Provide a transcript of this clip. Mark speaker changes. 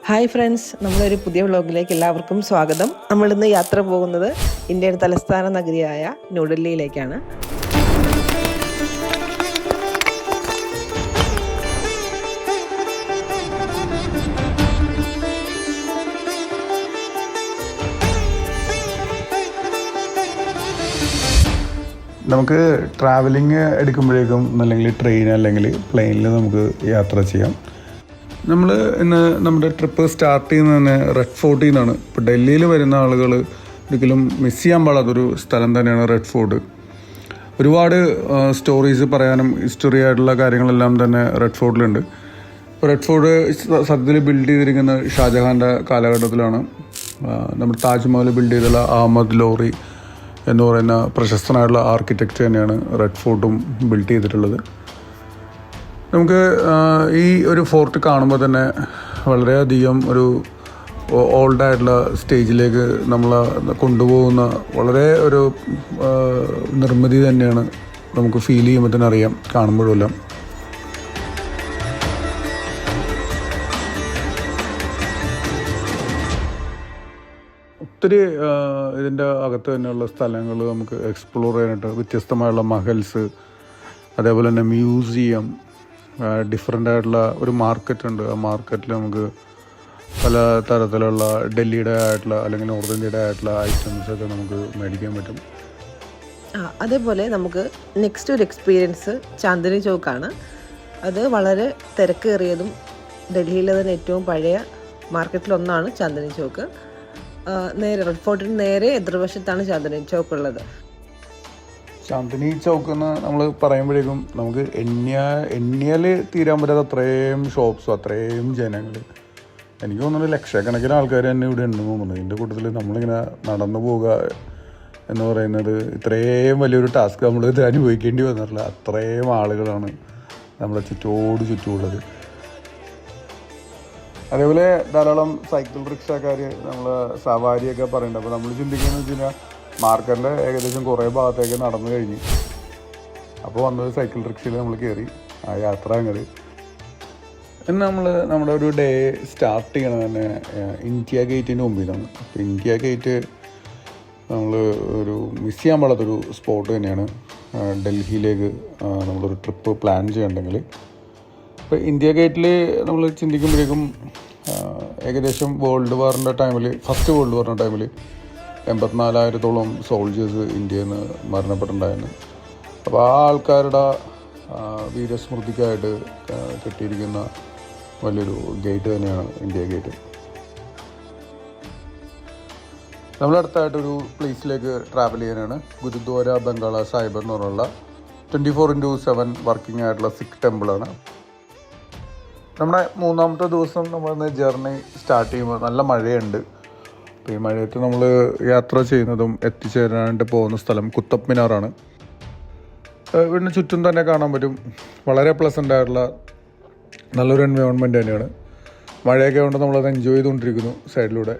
Speaker 1: Hi friends, നമ്മളൊരു പുതിയ വ്ളോഗിലേക്ക് എല്ലാവർക്കും സ്വാഗതം. നമ്മളിന്ന് യാത്ര പോകുന്നത് ഇന്ത്യയുടെ തലസ്ഥാന നഗരിയായ ന്യൂഡൽഹിയിലേക്കാണ്.
Speaker 2: നമുക്ക് ട്രാവലിംഗ് എടുക്കുമ്പോഴേക്കും അല്ലെങ്കിൽ ട്രെയിൻ അല്ലെങ്കിൽ പ്ലെയിനിൽ നമുക്ക് യാത്ര ചെയ്യാം. നമ്മൾ ഇന്ന് നമ്മുടെ ട്രിപ്പ് സ്റ്റാർട്ട് ചെയ്യുന്നത് തന്നെ റെഡ് ഫോർട്ടിൽ നിന്നാണ്. ഇപ്പോൾ ഡൽഹിയിൽ വരുന്ന ആളുകൾ ഒരിക്കലും മിസ് ചെയ്യാൻ പാടാത്തൊരു സ്ഥലം തന്നെയാണ് റെഡ് ഫോർട്ട്. ഒരുപാട് സ്റ്റോറീസ് പറയാനും ഹിസ്റ്ററി ആയിട്ടുള്ള കാര്യങ്ങളെല്ലാം തന്നെ റെഡ് ഫോർട്ടിലുണ്ട്. റെഡ് ഫോർട്ട് സത്യത്തിൽ ബിൽഡ് ചെയ്തിരിക്കുന്ന ഷാജഹാൻ്റെ കാലഘട്ടത്തിലാണ്. നമ്മുടെ താജ്മഹൽ ബിൽഡ് ചെയ്തുള്ള അഹമ്മദ് ലോറി എന്ന് പറയുന്ന പ്രശസ്തനായിട്ടുള്ള ആർക്കിടെക്റ്റ് തന്നെയാണ് റെഡ് ഫോർട്ടും ബിൽഡ് ചെയ്തിട്ടുള്ളത്. നമുക്ക് ഈ ഒരു ഫോർട്ട് കാണുമ്പോൾ തന്നെ വളരെയധികം ഒരു ഓൾഡായിട്ടുള്ള സ്റ്റേജിലേക്ക് നമ്മളെ കൊണ്ടുപോകുന്ന വളരെ ഒരു നിർമ്മിതി തന്നെയാണ് നമുക്ക് ഫീൽ ചെയ്യുമ്പോൾ തന്നെ അറിയാം കാണുമ്പോഴെല്ലാം. ഒത്തിരി ഇതിൻ്റെ അകത്ത് തന്നെയുള്ള സ്ഥലങ്ങൾ നമുക്ക് എക്സ്പ്ലോർ ചെയ്യാനായിട്ട് വ്യത്യസ്തമായുള്ള മഹൽസ്, അതേപോലെ തന്നെ മ്യൂസിയം, ഡിഫറെൻ്റ് ആയിട്ടുള്ള ഒരു മാർക്കറ്റ് ഉണ്ട്. ആ മാർക്കറ്റിൽ നമുക്ക് പല തരത്തിലുള്ള ഡൽഹിയുടെ ആയിട്ടുള്ള അല്ലെങ്കിൽ നോർത്ത് ഇന്ത്യയുടെ ആയിട്ടുള്ള ഐറ്റംസൊക്കെ നമുക്ക് മേടിക്കാൻ പറ്റും.
Speaker 1: അതേപോലെ നമുക്ക് നെക്സ്റ്റ് ഒരു എക്സ്പീരിയൻസ് ചാന്ദിനി ചോക്കാണ്. അത് വളരെ തിരക്കേറിയതും ഡൽഹിയിലെ തന്നെ ഏറ്റവും പഴയ മാർക്കറ്റിലൊന്നാണ് ചാന്ദിനി ചോക്ക്. നേരെ റെഡ് ഫോർട്ടിന് നേരെ എതിർവശത്താണ് ചാന്ദിനി ചോക്ക് ഉള്ളത്.
Speaker 2: ചാന്ദിനി ചൗക്ക് എന്ന് നമ്മൾ പറയുമ്പോഴേക്കും നമുക്ക് എണ്ണിയാൽ തീരാൻ പറ്റാത്ത അത്രയും ഷോപ്സും അത്രയും ജനങ്ങൾ. എനിക്ക് തോന്നുന്നു ലക്ഷക്കണക്കിന് ആൾക്കാർ തന്നെ ഇവിടെ ഉണ്ടെന്ന് തോന്നുന്നു. ഇതിൻ്റെ കൂട്ടത്തിൽ നമ്മളിങ്ങനെ നടന്നു പോവുക എന്ന് പറയുന്നത് ഇത്രയും വലിയൊരു ടാസ്ക് നമ്മൾ ഇത് അനുഭവിക്കേണ്ടി വന്നിട്ടില്ല. അത്രയും ആളുകളാണ് നമ്മുടെ ചുറ്റുമുള്ളത്. അതേപോലെ ധാരാളം സൈക്കിൾ റിക്ഷക്കാർ നമ്മൾ സവാരിയൊക്കെ പറയുന്നുണ്ട്. അപ്പോൾ നമ്മൾ ചിന്തിക്കുന്നത് വെച്ച് കഴിഞ്ഞാൽ മാർക്കറ്റിൻ്റെ ഏകദേശം കുറേ ഭാഗത്തേക്ക് നടന്നു കഴിഞ്ഞു. അപ്പോൾ വന്നത് സൈക്കിൾ റിക്ഷയിൽ നമ്മൾ കയറി ആ യാത്ര അങ്ങോട്ട്. ഇന്ന് നമ്മുടെ ഒരു ഡേ സ്റ്റാർട്ട് ചെയ്യണത് തന്നെ ഇന്ത്യ ഗേറ്റിൻ്റെ മുമ്പിൽ നിന്നാണ്. അപ്പോൾ ഇന്ത്യ ഗേറ്റ് നമ്മൾ ഒരു മിസ് ചെയ്യാൻ പാടാത്തൊരു സ്പോട്ട് തന്നെയാണ്. ഡൽഹിയിലേക്ക് നമ്മളൊരു ട്രിപ്പ് പ്ലാൻ ചെയ്യണമെങ്കിൽ ഇപ്പോൾ ഇന്ത്യ ഗേറ്റിൽ നമ്മൾ ചിന്തിക്കുമ്പോഴേക്കും ഏകദേശം ഫസ്റ്റ് വേൾഡ് വാറിൻ്റെ ടൈമിൽ 84,000-ഓളം സോൾജേഴ്സ് ഇന്ത്യയിൽ നിന്ന് മരണപ്പെട്ടിട്ടുണ്ടായിരുന്നു. അപ്പോൾ ആ ആൾക്കാരുടെ വീരസ്മൃതിക്കായിട്ട് കെട്ടിയിരിക്കുന്ന വലിയൊരു ഗേറ്റ് തന്നെയാണ് ഇന്ത്യ ഗേറ്റ്. നമ്മളടുത്തായിട്ടൊരു പ്ലേസിലേക്ക് ട്രാവൽ ചെയ്യാനാണ്. ഗുരുദ്വാര ബംഗാള സാഹിബ് എന്ന് പറഞ്ഞുള്ള 24/7 വർക്കിംഗ് ആയിട്ടുള്ള സിഖ് ടെമ്പിളാണ്. നമ്മുടെ മൂന്നാമത്തെ ദിവസം നമ്മളിന്ന് ജേർണി സ്റ്റാർട്ട് ചെയ്യുമ്പോൾ നല്ല മഴയുണ്ട്. അപ്പോൾ ഈ മഴയത്ത് നമ്മൾ യാത്ര ചെയ്യുന്നതും എത്തിച്ചേരാനായിട്ട് പോകുന്ന സ്ഥലം കുത്തബ് മിനാറാണ്. വീടിന് ചുറ്റും തന്നെ കാണാൻ പറ്റും. വളരെ പ്ലസൻ്റ് ആയിട്ടുള്ള നല്ലൊരു എൻവയോൺമെൻറ്റ് തന്നെയാണ്. മഴയൊക്കെ കൊണ്ട് നമ്മളത് എൻജോയ് ചെയ്തുകൊണ്ടിരിക്കുന്നു സൈഡിലൂടെ.